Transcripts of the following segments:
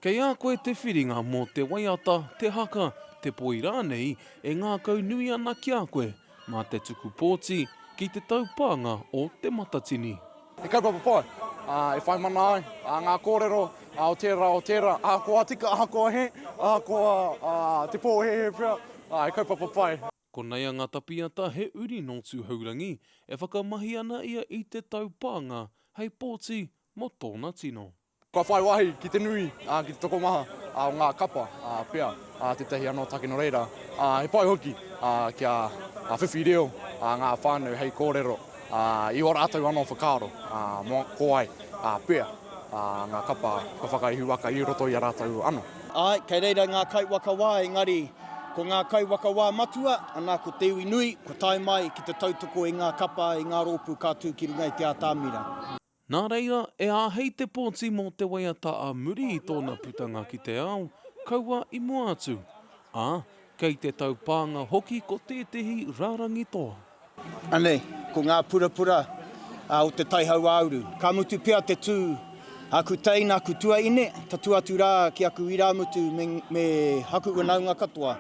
Kei a koe te whiringa mō te waiata, te haka, te poira nei, e ngā kau nui ana ki a koe, mā te tuku pōti, ki te taupānga o te Matatini. E kaupapa pai, e whai mana ai, ngā kōrero, o tērā, ko atika, ko he, ko te pō he pia, e kaupapa pai. Ko nei a ngā tapiata he uri nōtu haurangi, e whakamahi ana ia i te taupānga, hei pōti mo tōna tino. Kua whai wahi ki te nui, ki te tokomaha, o ngā kapa, pia, te tehi anō takino reira. He pai hoki, kia whiwhi reo, ngā whānau hei kōrero, i ora atau anō whakaaro, ko ai, pia, ngā kapa, ko whakaihu waka i roto i a rātau anō. Ai, kei reira ngā kauwaka wā, engari, ko ngā kauwaka wā matua, anā ko te iwi nui, ko tai mai ki te tautoko i ngā kapa, i ngā rōpū kātū ki runga i te ātāmira. Nā reira, e āhei te pōti mō te waiata a muri i tōna putanga ki te ao, kaua i mua atu. Kei te taupānga hoki ko tētehi rārangi toa. Anei, ko ngā purapura o te taihau auru. Ka mutu pia te tū, haku teina, haku tua ine, ta tuatu rā ki aku i rāmutu me haku wanaunga katoa.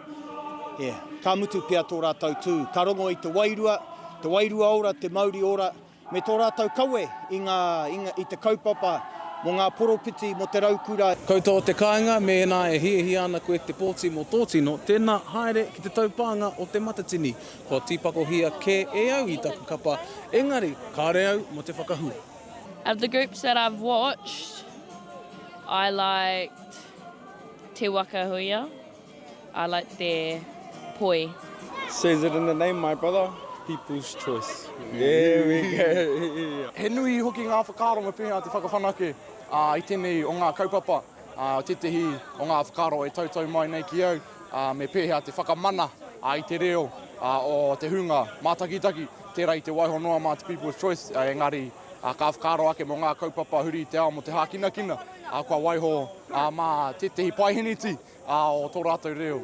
Ka mutu pia tō rātau tū. Ka rongo i te wairua ora, te mauri ora, me tō rātau kaue i te kaupapa mō ngā poropiti mo te raukura. Koutou te kāinga, me nā e hihi ana koe te pōti mō tōtino, tēnā haere ki te taupānga o te Matatini. Ko tīpako hia ke e au i taku kapa, engari, kāre au mo te whakahu. Of the groups that I've watched, I liked Te Waka Huia. I liked their poi. Says it in the name, my brother. People's choice. There we go. He nui hoki ngā whakaaro me pēhea te whakawhanake i tēnei o ngā kaupapa, tetehi o ngā whakaaro e tautau mai nei ki au, me pēhea te whakamana i te reo o te hunga mātakitaki, tērā i te waiho noa mā te People's Choice, engari ka whakaaro ake mo ngā kaupapa huri i te ao mo te hākinakina, kua waiho mā tetehi paiheniti o tō rātou reo,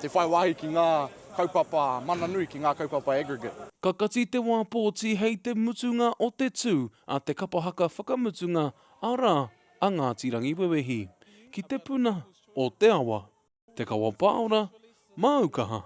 te whai wahi ki ngā kaupapa mana nui ki ngā kaupapa aggregate. Ka kati te wā pōti hei te mutunga o te tū a te kapahaka whakamutunga ara a Ngāti Rangi Wewehi. Ki te puna o te awa, te kawa pāora, mā Aukaha.